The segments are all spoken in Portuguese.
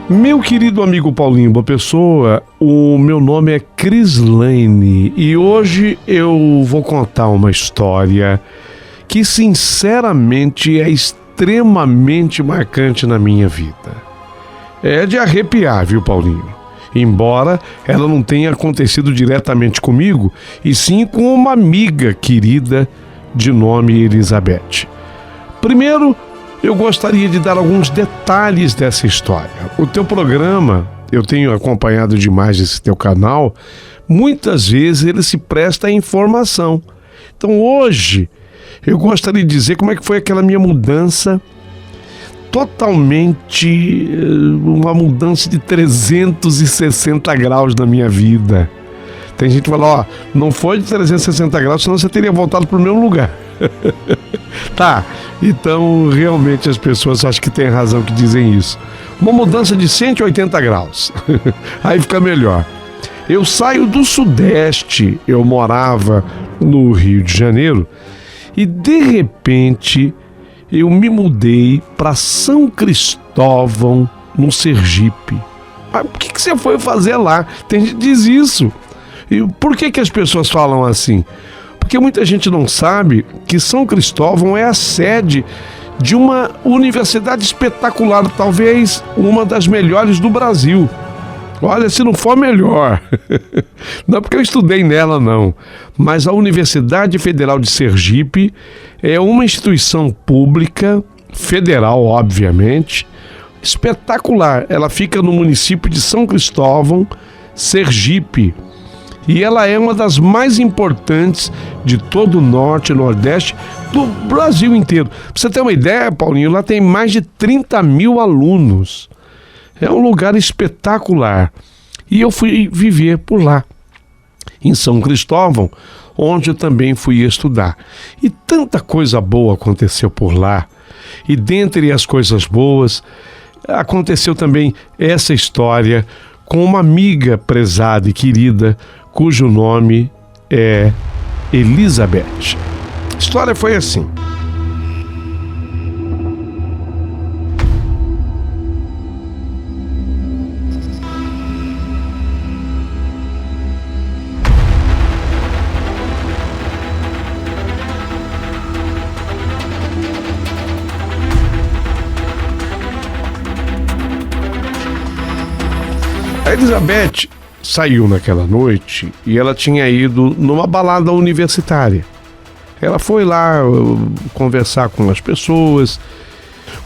Meu querido amigo Paulinho Boa Pessoa, o meu nome é Crislane e hoje eu vou contar uma história que sinceramente é extremamente marcante na minha vida. É de arrepiar, viu, Paulinho? Embora ela não tenha acontecido diretamente comigo, e sim com uma amiga querida de nome Elizabeth. Primeiro, eu gostaria de dar alguns detalhes dessa história. O teu programa, eu tenho acompanhado demais esse teu canal, muitas vezes ele se presta a informação. Então hoje, eu gostaria de dizer como é que foi aquela minha mudança, totalmente, uma mudança de 360 graus na minha vida. Tem gente que fala, ó, não foi de 360 graus, senão você teria voltado para o mesmo lugar. Tá, então realmente as pessoas acham que tem razão que dizem isso. Uma mudança de 180 graus. Aí fica melhor. Eu saio do Sudeste, eu morava no Rio de Janeiro, e de repente eu me mudei para São Cristóvão, no Sergipe. Mas o que você foi fazer lá? Tem gente que diz isso. E por que as pessoas falam assim? Porque muita gente não sabe que São Cristóvão é a sede de uma universidade espetacular, talvez uma das melhores do Brasil. Olha, se não for melhor. Não é porque eu estudei nela, não. Mas a Universidade Federal de Sergipe é uma instituição pública, federal, obviamente, espetacular. Ela fica no município de São Cristóvão, Sergipe. E ela é uma das mais importantes de todo o Norte e Nordeste do Brasil inteiro. Pra você ter uma ideia, Paulinho, lá tem mais de 30 mil alunos. É um lugar espetacular. E eu fui viver por lá, em São Cristóvão, onde eu também fui estudar. E tanta coisa boa aconteceu por lá. E dentre as coisas boas, aconteceu também essa história com uma amiga prezada e querida, cujo nome é Elizabeth. A história foi assim. A Elizabeth saiu naquela noite e ela tinha ido numa balada universitária. Ela foi lá conversar com as pessoas,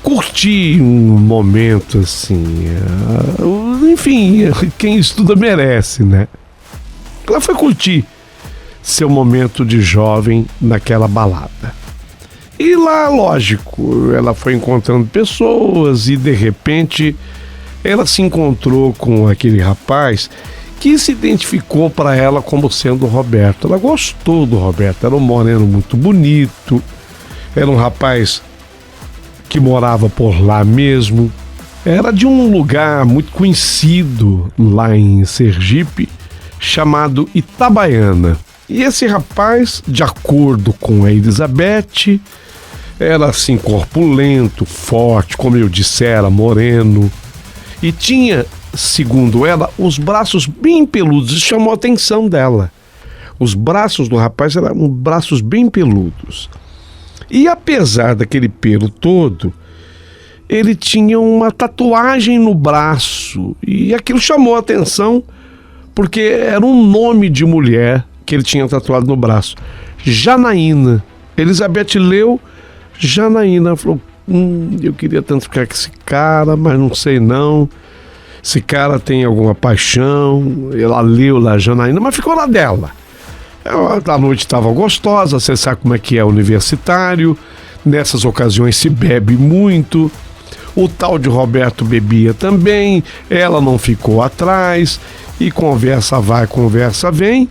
curtir um momento assim, enfim, quem estuda merece, né? Ela foi curtir seu momento de jovem naquela balada. E lá, lógico, ela foi encontrando pessoas e de repente ela se encontrou com aquele rapaz que se identificou para ela como sendo o Roberto. Ela gostou do Roberto, era um moreno muito bonito, era um rapaz que morava por lá mesmo, era de um lugar muito conhecido lá em Sergipe, chamado Itabaiana. E esse rapaz, de acordo com a Elizabeth, era assim corpulento, forte, como eu disse, era moreno, e tinha, segundo ela, os braços bem peludos. Isso chamou a atenção dela. Os braços do rapaz eram braços bem peludos. E apesar daquele pelo todo, ele tinha uma tatuagem no braço. E aquilo chamou a atenção porque era um nome de mulher que ele tinha tatuado no braço. Janaína. Elizabeth leu Janaína. Falou, eu queria tanto ficar com esse cara, mas não sei não. Esse cara tem alguma paixão. Ela leu lá Janaína, mas ficou lá dela. A noite estava gostosa, você sabe como é que é universitário. Nessas ocasiões se bebe muito. O tal de Roberto bebia também. Ela não ficou atrás. E conversa vai, conversa vem.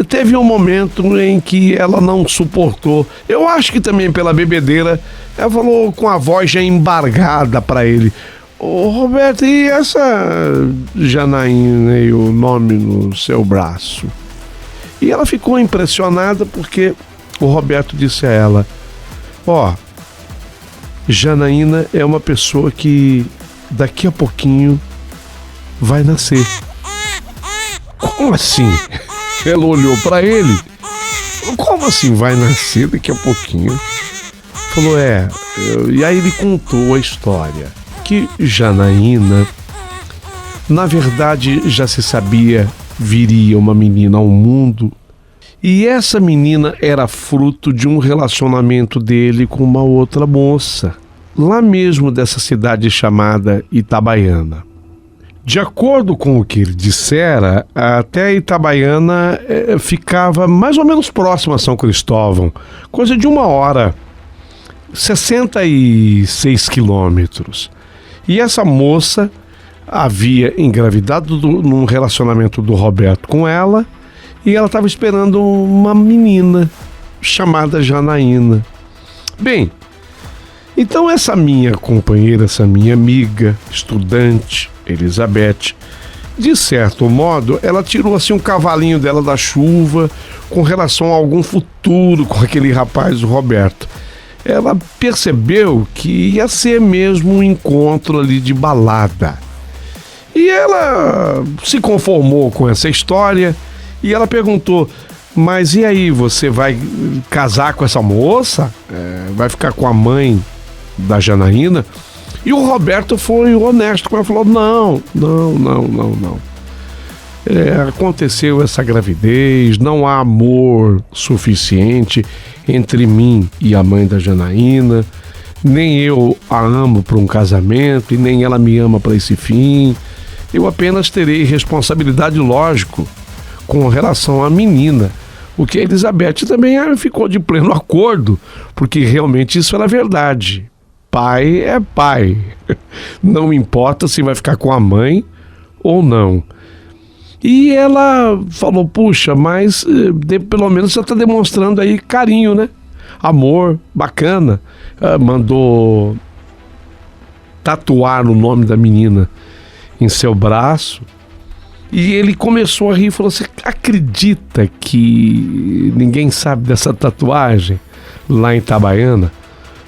Teve um momento em que ela não suportou. Eu acho que também pela bebedeira, ela falou com a voz já embargada para ele: ô Roberto, e essa Janaína e o nome no seu braço? E ela ficou impressionada porque o Roberto disse a ela: ó, Janaína é uma pessoa que daqui a pouquinho vai nascer. Como assim? Ela olhou para ele. Como assim vai nascer daqui a pouquinho? Falou, e aí ele contou a história. Que Janaína, na verdade, já se sabia, viria uma menina ao mundo. E essa menina era fruto de um relacionamento dele com uma outra moça, lá mesmo dessa cidade chamada Itabaiana. De acordo com o que ele dissera, até Itabaiana ficava mais ou menos próximo a São Cristóvão, coisa de 1 hora, 66 quilômetros. E essa moça havia engravidado num relacionamento do Roberto com ela, e ela estava esperando uma menina chamada Janaína. Bem, então essa minha companheira, essa minha amiga, estudante, Elizabeth, de certo modo, ela tirou assim um cavalinho dela da chuva com relação a algum futuro com aquele rapaz, o Roberto. Ela percebeu que ia ser mesmo um encontro ali de balada. E ela se conformou com essa história e ela perguntou, mas e aí, você vai casar com essa moça? Vai ficar com a mãe da Janaína? E o Roberto foi honesto com ela, falou, não. Aconteceu essa gravidez, não há amor suficiente entre mim e a mãe da Janaína, nem eu a amo para um casamento e nem ela me ama para esse fim. Eu apenas terei responsabilidade, lógico, com relação à menina. O que a Elizabeth também ficou de pleno acordo, porque realmente isso era verdade. Pai é pai. Não importa se vai ficar com a mãe ou não. E ela falou, puxa, mas pelo menos você está demonstrando aí carinho, né? Amor, bacana. Mandou tatuar o nome da menina em seu braço. E ele começou a rir e falou, você acredita que ninguém sabe dessa tatuagem lá em Itabaiana?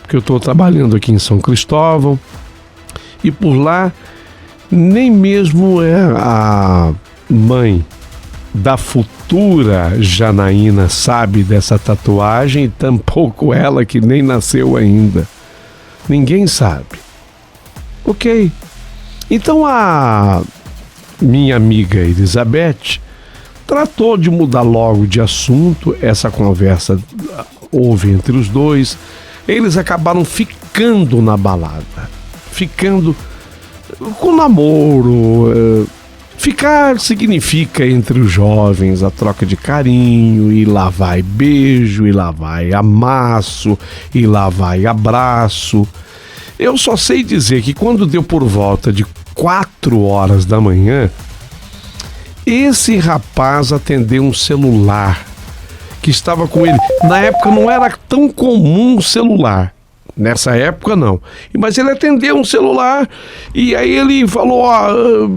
Porque eu estou trabalhando aqui em São Cristóvão e por lá nem mesmo a mãe da futura Janaína sabe dessa tatuagem, e tampouco ela que nem nasceu ainda. Ninguém sabe. Ok. Então a minha amiga Elizabeth tratou de mudar logo de assunto. Essa conversa houve entre os dois. Eles acabaram ficando na balada, ficando com namoro. Ficar significa entre os jovens a troca de carinho, e lá vai beijo, e lá vai amasso, e lá vai abraço. Eu só sei dizer que quando deu por volta de 4 horas da manhã, esse rapaz atendeu um celular que estava com ele. Na época não era tão comum o celular. Nessa época não. Mas ele atendeu um celular e aí ele falou,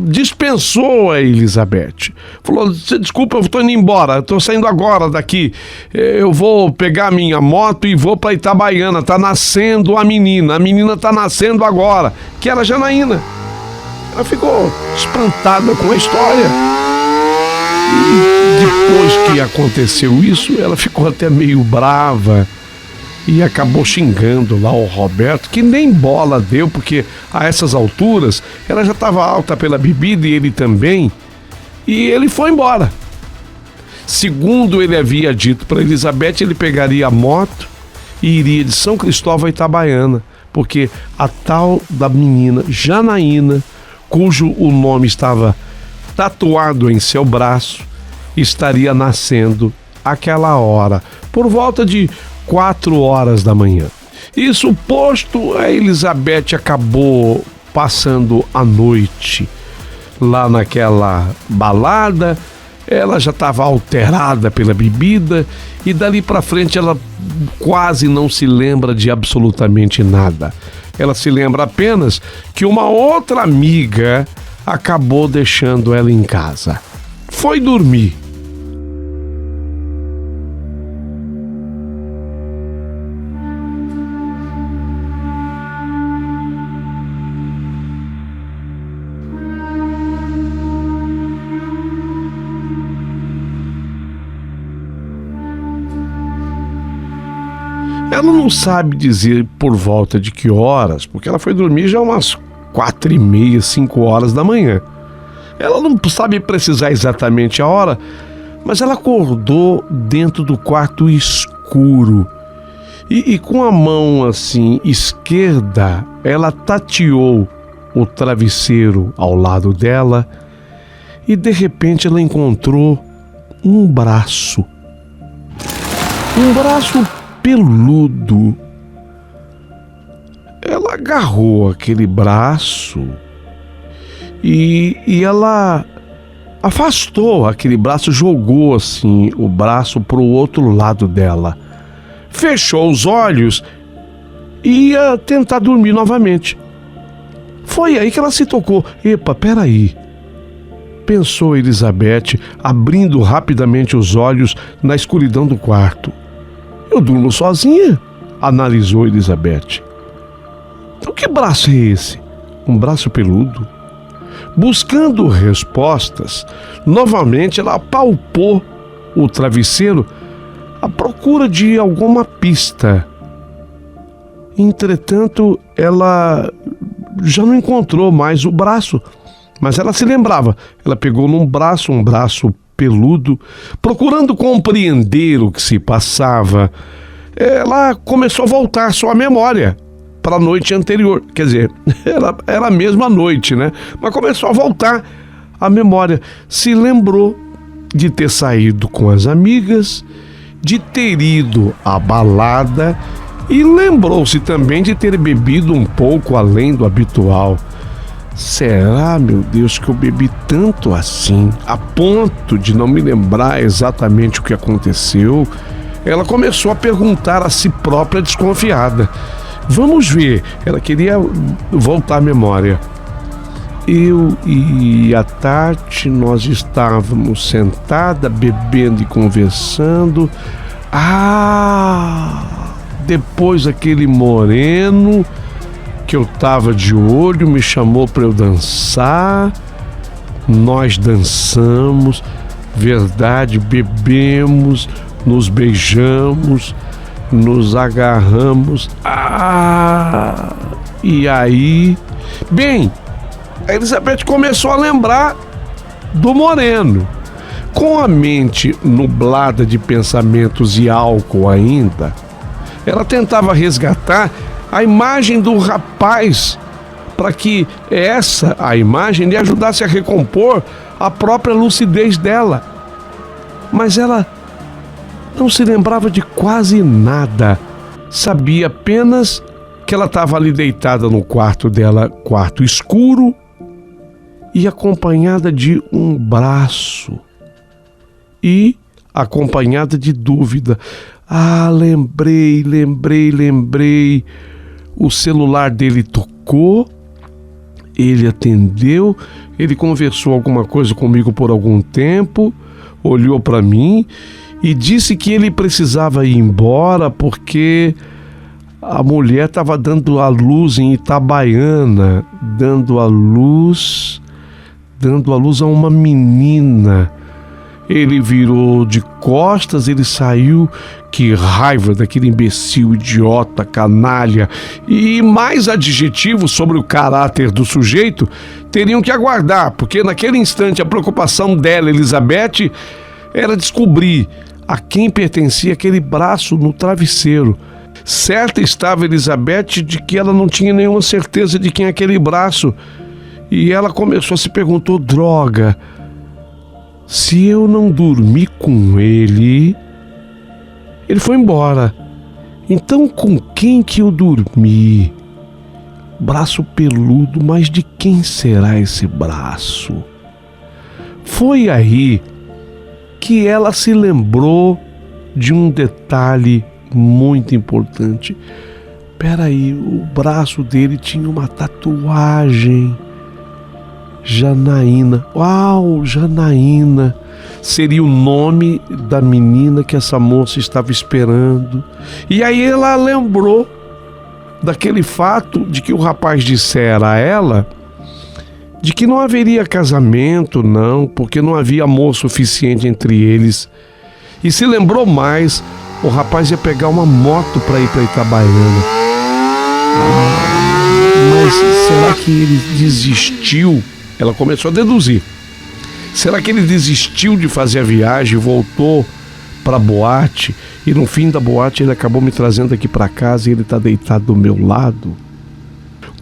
dispensou a Elizabeth. Falou, desculpa, eu estou indo embora, estou saindo agora daqui. Eu vou pegar a minha moto e vou para Itabaiana, tá nascendo a menina tá nascendo agora, que era a Janaína. Ela ficou espantada com a história. E depois que aconteceu isso, ela ficou até meio brava e acabou xingando lá o Roberto, que nem bola deu, porque a essas alturas ela já estava alta pela bebida e ele também, e ele foi embora. Segundo ele havia dito para Elizabeth, ele pegaria a moto e iria de São Cristóvão a Itabaiana, porque a tal da menina Janaína, cujo o nome estava tatuado em seu braço, estaria nascendo aquela hora, por volta de 4 horas da manhã. Isso posto, a Elizabeth acabou passando a noite lá naquela balada. Ela já estava alterada pela bebida e dali para frente ela quase não se lembra de absolutamente nada. Ela se lembra apenas que uma outra amiga acabou deixando ela em casa. Foi dormir. Ela não sabe dizer por volta de que horas, porque ela foi dormir já umas 4:30, 5 horas da manhã. Ela não sabe precisar exatamente a hora, mas ela acordou dentro do quarto escuro. E com a mão assim esquerda, ela tateou o travesseiro ao lado dela e de repente ela encontrou um braço peludo. Ela agarrou aquele braço e ela afastou aquele braço, jogou assim o braço para o outro lado dela. Fechou os olhos e ia tentar dormir novamente. Foi aí que ela se tocou. Epa, peraí, pensou Elizabeth, abrindo rapidamente os olhos na escuridão do quarto. Eu durmo sozinha, analisou Elizabeth. Então que braço é esse? Um braço peludo? Buscando respostas, novamente ela apalpou o travesseiro à procura de alguma pista. Entretanto, ela já não encontrou mais o braço, mas ela se lembrava. Ela pegou um braço peludo, procurando compreender o que se passava. Ela começou a voltar sua memória para a noite anterior. Quer dizer, era a mesma noite, né? Mas começou a voltar a memória. Se lembrou de ter saído com as amigas, de ter ido à balada e lembrou-se também de ter bebido um pouco além do habitual. Será, meu Deus, que eu bebi tanto assim, a ponto de não me lembrar exatamente o que aconteceu? Ela começou a perguntar a si própria, desconfiada. Vamos ver, ela queria voltar à memória. Eu e a Tati, nós estávamos sentada, bebendo e conversando. Depois aquele moreno que eu estava de olho me chamou para eu dançar. Nós dançamos, verdade, bebemos, nos beijamos, nos agarramos. E aí... Bem, a Elizabeth começou a lembrar do moreno. Com a mente nublada de pensamentos e álcool ainda, ela tentava resgatar a imagem do rapaz para que a imagem lhe ajudasse a recompor a própria lucidez dela. Mas ela não se lembrava de quase nada. Sabia apenas que ela estava ali deitada no quarto dela, quarto escuro, e acompanhada de um braço. E acompanhada de dúvida. Lembrei. O celular dele tocou, ele atendeu, ele conversou alguma coisa comigo por algum tempo, olhou para mim e disse que ele precisava ir embora porque a mulher estava dando a luz em Itabaiana, dando a luz a uma menina. Ele virou de costas, ele saiu. Que raiva daquele imbecil, idiota, canalha. E mais adjetivos sobre o caráter do sujeito teriam que aguardar, porque naquele instante a preocupação dela, Elizabeth, era descobrir a quem pertencia aquele braço no travesseiro. Certa estava Elizabeth de que ela não tinha nenhuma certeza de quem é aquele braço. E ela começou a se perguntar: droga, se eu não dormir com ele foi embora. Então com quem que eu dormi? Braço peludo, mas de quem será esse braço? Foi aí que ela se lembrou de um detalhe muito importante. Peraí, o braço dele tinha uma tatuagem. Janaína. Uau, Janaína. Seria o nome da menina que essa moça estava esperando. E aí ela lembrou daquele fato de que o rapaz dissera a ela de que não haveria casamento, não, porque não havia amor suficiente entre eles. E se lembrou mais O rapaz ia pegar uma moto para ir para Itabaiana. Mas será que ele desistiu? Ela começou a deduzir. Será que ele desistiu de fazer a viagem e voltou para a boate? E no fim da boate ele acabou me trazendo aqui para casa e ele está deitado do meu lado?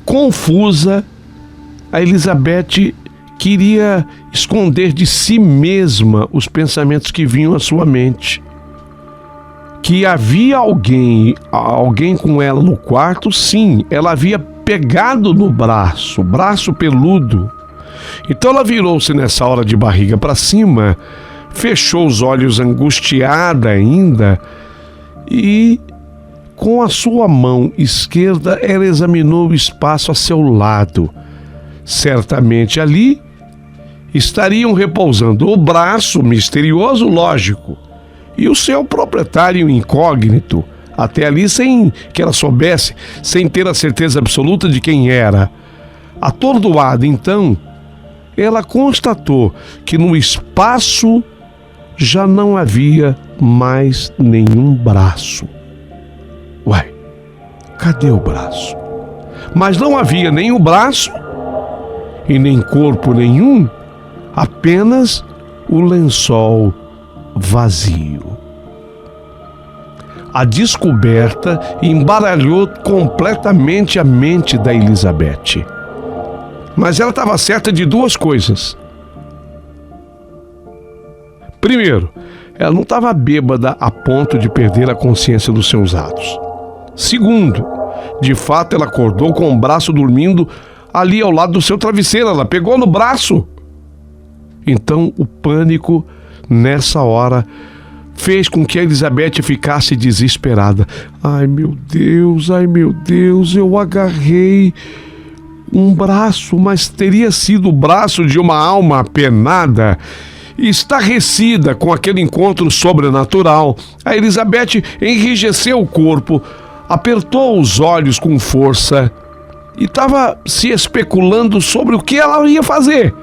Confusa, a Elizabeth queria esconder de si mesma os pensamentos que vinham à sua mente. Que havia alguém com ela no quarto, sim, ela havia pegado no braço peludo. Então ela virou-se nessa hora de barriga para cima, fechou os olhos angustiada ainda e, com a sua mão esquerda, ela examinou o espaço a seu lado. Certamente ali estariam repousando o braço misterioso, lógico, e o seu proprietário incógnito, até ali sem que ela soubesse, sem ter a certeza absoluta de quem era. Atordoada, então, ela constatou que no espaço já não havia mais nenhum braço. Ué, cadê o braço? Mas não havia nem o braço e nem corpo nenhum, apenas o lençol vazio. A descoberta embaralhou completamente a mente da Elizabeth. Mas ela estava certa de duas coisas. Primeiro, ela não estava bêbada a ponto de perder a consciência dos seus atos. Segundo, de fato ela acordou com o braço dormindo ali ao lado do seu travesseiro. Ela pegou no braço. Então o pânico, nessa hora, fez com que a Elizabeth ficasse desesperada. Ai meu Deus, eu agarrei um braço, mas teria sido o braço de uma alma apenada. Estarrecida com aquele encontro sobrenatural, a Elizabeth enrijeceu o corpo, apertou os olhos com força e estava se especulando sobre o que ela ia fazer.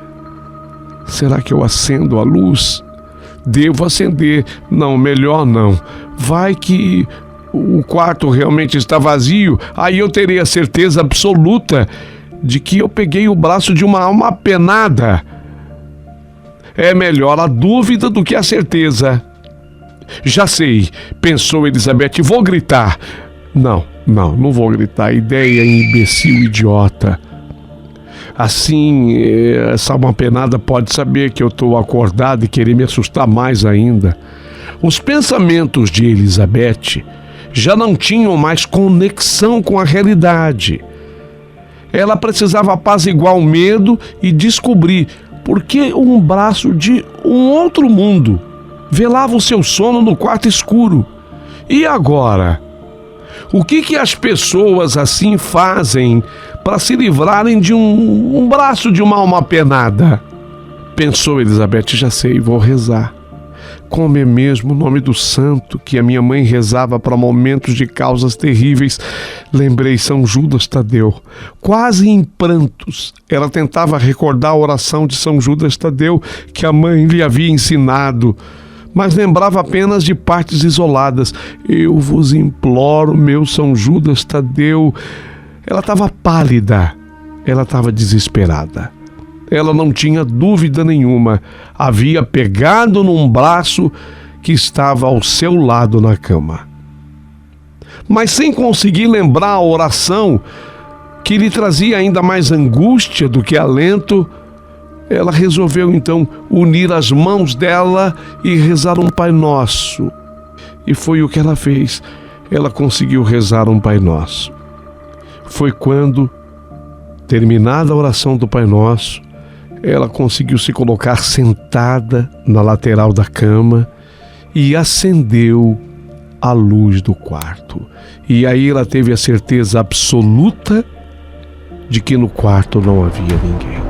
Será que eu acendo a luz? Devo acender? Não, melhor não. Vai que o quarto realmente está vazio, aí eu terei a certeza absoluta de que eu peguei o braço de uma alma apenada. É melhor a dúvida do que a certeza. Já sei, pensou Elizabeth, vou gritar. Não vou gritar. Ideia imbecil, idiota. Assim, essa alma penada pode saber que eu estou acordado e querer me assustar mais ainda. Os pensamentos de Elizabeth já não tinham mais conexão com a realidade. Ela precisava apaziguar o medo e descobrir por que um braço de um outro mundo velava o seu sono no quarto escuro. E agora? O que as pessoas assim fazem para se livrarem de um braço de uma alma penada? Pensou Elizabeth, já sei, vou rezar. Como é mesmo o nome do santo que a minha mãe rezava para momentos de causas terríveis? Lembrei São Judas Tadeu. Quase em prantos, ela tentava recordar a oração de São Judas Tadeu que a mãe lhe havia ensinado, mas lembrava apenas de partes isoladas. Eu vos imploro, meu São Judas Tadeu. Ela estava pálida, ela estava desesperada. Ela não tinha dúvida nenhuma. Havia pegado num braço que estava ao seu lado na cama. Mas sem conseguir lembrar a oração, que lhe trazia ainda mais angústia do que alento, ela resolveu então unir as mãos dela e rezar um Pai Nosso. E foi o que ela fez. Ela conseguiu rezar um Pai Nosso. Foi quando, terminada a oração do Pai Nosso, ela conseguiu se colocar sentada na lateral da cama e acendeu a luz do quarto. E aí ela teve a certeza absoluta de que no quarto não havia ninguém.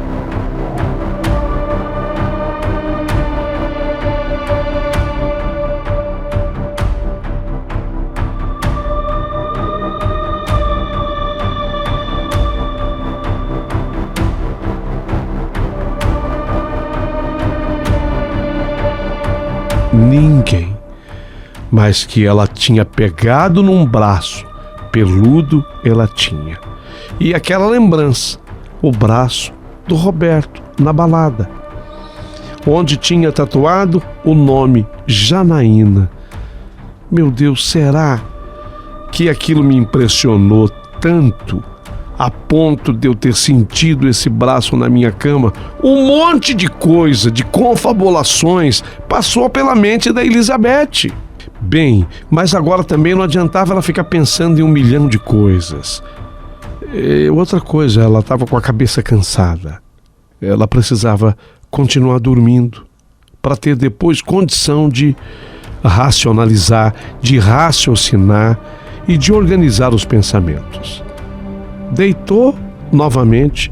Ninguém. mas que ela tinha pegado num braço peludo, ela tinha. E aquela lembrança, o braço do Roberto na balada, onde tinha tatuado o nome Janaína. Meu Deus, será que aquilo me impressionou tanto a ponto de eu ter sentido esse braço na minha cama? Um monte de coisa, de confabulações passou pela mente da Elizabeth. Bem, mas agora também não adiantava ela ficar pensando em 1 milhão de coisas. Outra coisa, ela estava com a cabeça cansada. Ela precisava continuar dormindo para ter depois condição de racionalizar, de raciocinar e de organizar os pensamentos. Deitou novamente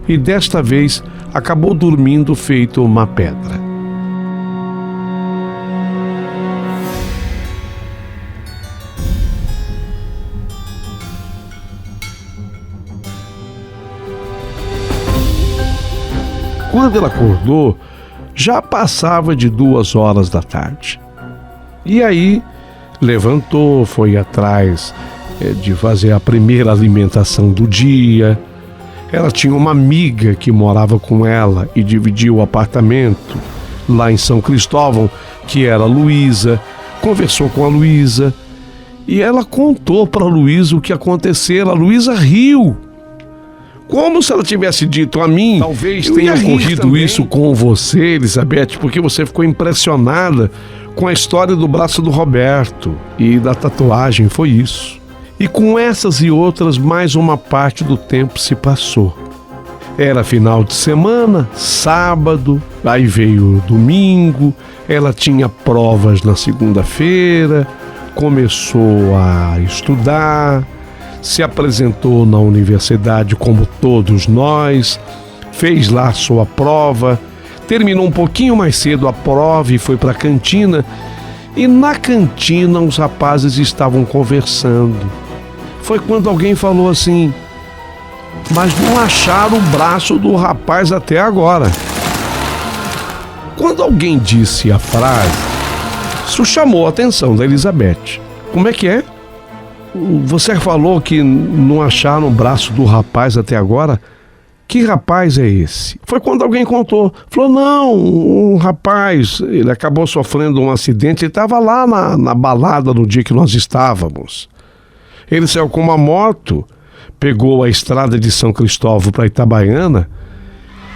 e desta vez acabou dormindo feito uma pedra. Quando ela acordou, já passava de 2 horas da tarde. E aí, levantou, foi atrás de fazer a primeira alimentação do dia. Ela tinha uma amiga que morava com ela e dividia o apartamento lá em São Cristóvão, que era a Luísa. Conversou com a Luísa e ela contou para a Luísa o que aconteceu. A Luísa riu. Como se ela tivesse dito a mim: talvez tenha ocorrido isso com você, Elizabeth, porque você ficou impressionada com a história do braço do Roberto e da tatuagem, foi isso. E com essas e outras, mais uma parte do tempo se passou. Era final de semana, sábado, aí veio domingo, ela tinha provas na segunda-feira, começou a estudar, se apresentou na universidade como todos nós, fez lá sua prova, terminou um pouquinho mais cedo a prova e foi para a cantina. E na cantina os rapazes estavam conversando. Foi quando alguém falou assim: mas não acharam o braço do rapaz até agora. Quando alguém disse a frase, isso chamou a atenção da Elizabeth. Como é que é? Você falou que não acharam o braço do rapaz até agora? Que rapaz é esse? Foi quando alguém contou. Falou: não, um rapaz, ele acabou sofrendo um acidente, ele estava lá na balada no dia que nós estávamos. Ele saiu com uma moto, pegou a estrada de São Cristóvão para Itabaiana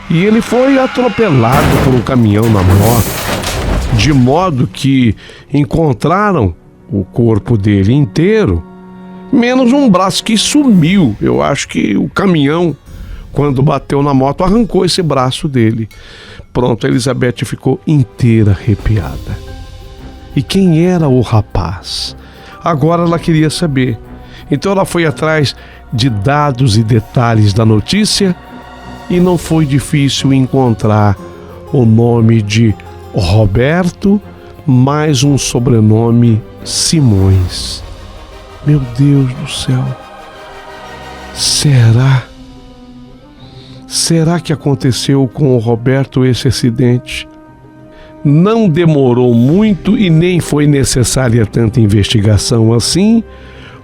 e ele foi atropelado por um caminhão na moto, de modo que encontraram o corpo dele inteiro, menos um braço que sumiu. Eu acho que o caminhão, quando bateu na moto, arrancou esse braço dele. Pronto, a Elizabeth ficou inteira arrepiada. E quem era o rapaz? Agora ela queria saber. Então ela foi atrás de dados e detalhes da notícia e não foi difícil encontrar o nome de Roberto, mais um sobrenome Simões. Meu Deus do céu. Será que aconteceu com o Roberto esse acidente? Não demorou muito e nem foi necessária tanta investigação assim.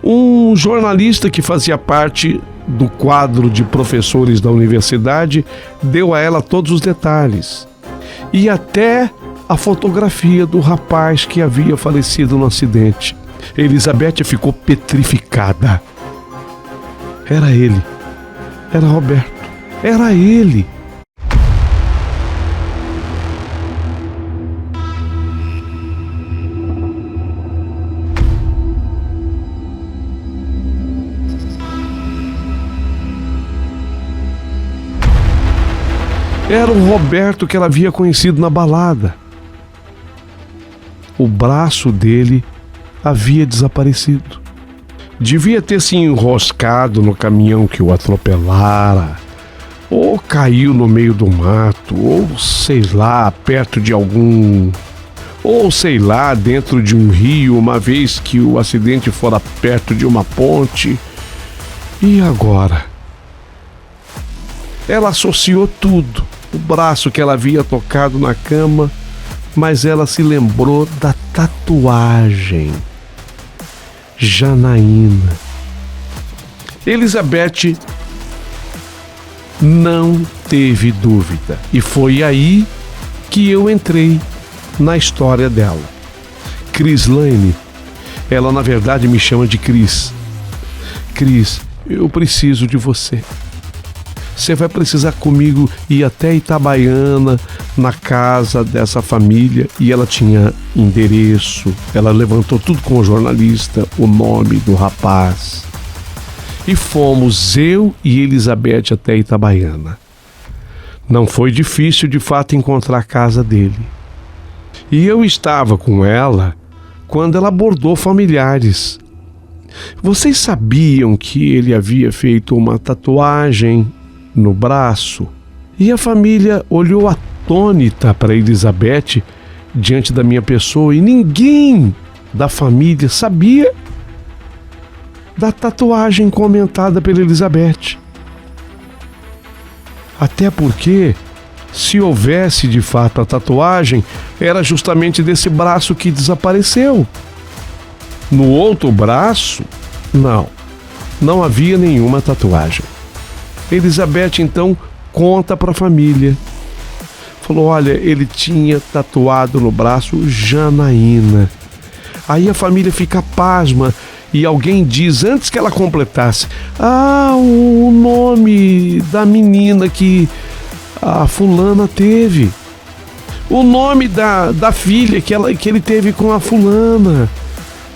Um jornalista que fazia parte do quadro de professores da universidade deu a ela todos os detalhes. E até a fotografia do rapaz que havia falecido no acidente. Elizabeth ficou petrificada. Era ele. Era Roberto. Era ele. Era o Roberto que ela havia conhecido na balada. O braço dele havia desaparecido. Devia ter se enroscado no caminhão que o atropelara, ou caiu no meio do mato, ou sei lá, perto de algum... ou sei lá, dentro de um rio, uma vez que o acidente fora perto de uma ponte. E agora? Ela associou tudo. O braço que ela havia tocado na cama mas ela se lembrou da tatuagem. Janaína. Elizabeth não teve dúvida, e foi aí que eu entrei na história dela. Crislane, ela na verdade me chama de Cris. Cris, eu preciso de você. Você vai precisar comigo ir até Itabaiana, na casa dessa família. E ela tinha endereço, ela levantou tudo com o jornalista, o nome do rapaz. E fomos eu e Elizabeth até Itabaiana. Não foi difícil de fato encontrar a casa dele. E eu estava com ela quando ela abordou familiares. Vocês sabiam que ele havia feito uma tatuagem no braço? E a família olhou atônita para Elizabeth diante da minha pessoa, e ninguém da família sabia da tatuagem comentada pela Elizabeth. Até porque, se houvesse de fato a tatuagem, era justamente desse braço que desapareceu. No outro braço, não havia nenhuma tatuagem. Elizabeth então conta para a família. Falou, olha, ele tinha tatuado no braço Janaína. Aí a família fica pasma e alguém diz, antes que ela completasse, o nome da menina que a fulana teve. O nome da filha que ele teve com a fulana.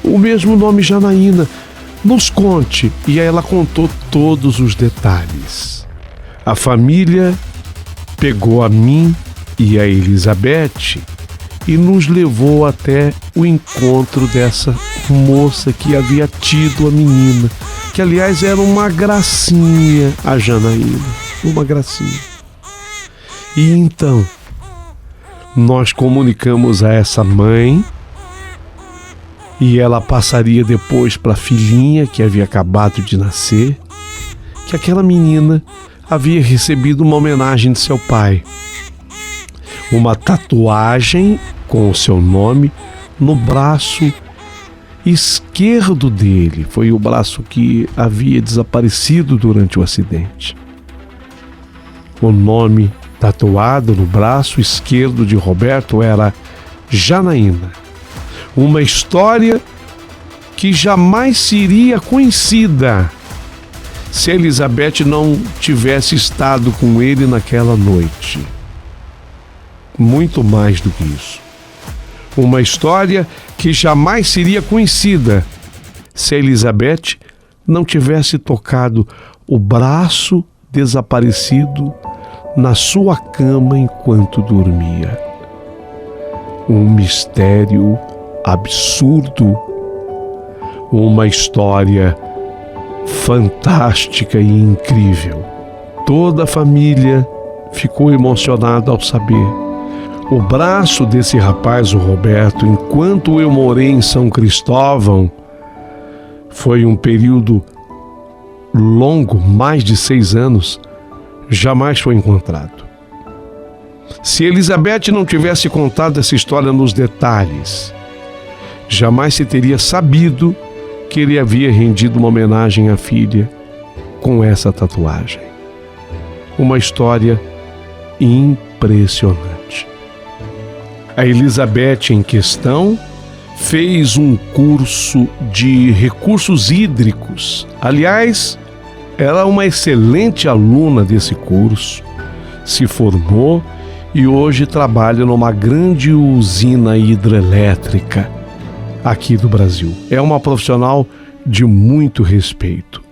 O mesmo nome, Janaína. Nos conte. E aí ela contou todos os detalhes. A família pegou a mim e a Elizabeth e nos levou até o encontro dessa moça que havia tido a menina, que aliás era uma gracinha, a Janaína, uma gracinha. E então nós comunicamos a essa mãe, e ela passaria depois para a filhinha que havia acabado de nascer, que aquela menina havia recebido uma homenagem de seu pai. Uma tatuagem com o seu nome no braço esquerdo dele. Foi o braço que havia desaparecido durante o acidente. O nome tatuado no braço esquerdo de Roberto era Janaína. Uma história que jamais seria conhecida se Elizabeth não tivesse estado com ele naquela noite. Muito mais do que isso. Uma história que jamais seria conhecida se Elizabeth não tivesse tocado o braço desaparecido na sua cama enquanto dormia. Um mistério absurdo, uma história fantástica e incrível. Toda a família ficou emocionada ao saber. O braço desse rapaz, o Roberto, enquanto eu morei em São Cristóvão, foi um período longo, mais de 6 anos, jamais foi encontrado. Se Elizabeth não tivesse contado essa história nos detalhes, jamais se teria sabido que ele havia rendido uma homenagem à filha com essa tatuagem. Uma história impressionante. A Elizabeth em questão fez um curso de recursos hídricos. Aliás, era uma excelente aluna desse curso, se formou e hoje trabalha numa grande usina hidrelétrica aqui do Brasil. É uma profissional de muito respeito.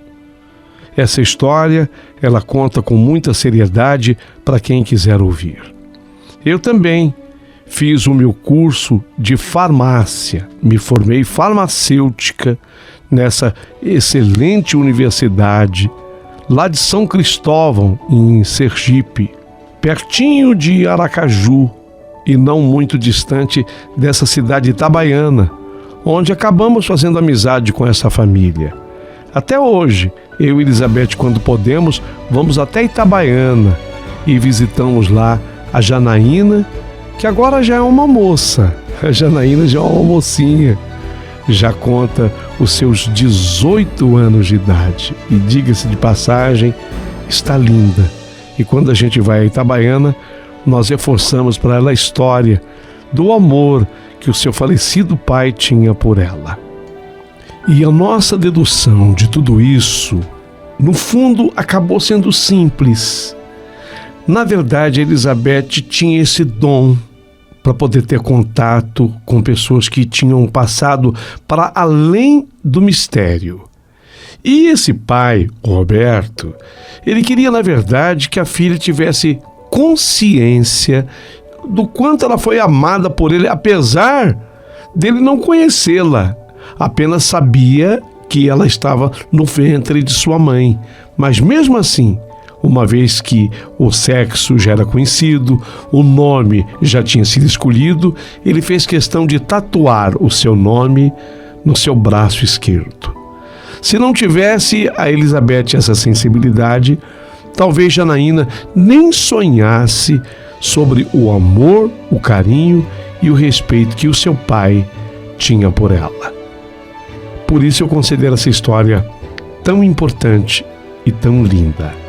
Essa história, ela conta com muita seriedade para quem quiser ouvir. Eu também fiz o meu curso de farmácia, me formei farmacêutica nessa excelente universidade lá de São Cristóvão, em Sergipe, pertinho de Aracaju e não muito distante dessa cidade itabaiana, onde acabamos fazendo amizade com essa família. Até hoje, eu e Elizabeth, quando podemos, vamos até Itabaiana e visitamos lá a Janaína que agora já é uma moça. A Janaína já é uma mocinha, já conta os seus 18 anos de idade. E diga-se de passagem, está linda. E quando a gente vai a Itabaiana, nós reforçamos para ela a história do amor que o seu falecido pai tinha por ela. E a nossa dedução de tudo isso, no fundo, acabou sendo simples. Na verdade, a Elizabeth tinha esse dom para poder ter contato com pessoas que tinham passado para além do mistério. E esse pai, o Roberto, ele queria, na verdade, que a filha tivesse consciência do quanto ela foi amada por ele, apesar dele não conhecê-la. Apenas sabia que ela estava no ventre de sua mãe. Mas mesmo assim, uma vez que o sexo já era conhecido, o nome já tinha sido escolhido, ele fez questão de tatuar o seu nome no seu braço esquerdo. Se não tivesse a Elizabeth essa sensibilidade, talvez Janaína nem sonhasse sobre o amor, o carinho e o respeito que o seu pai tinha por ela. Por isso eu considero essa história tão importante e tão linda.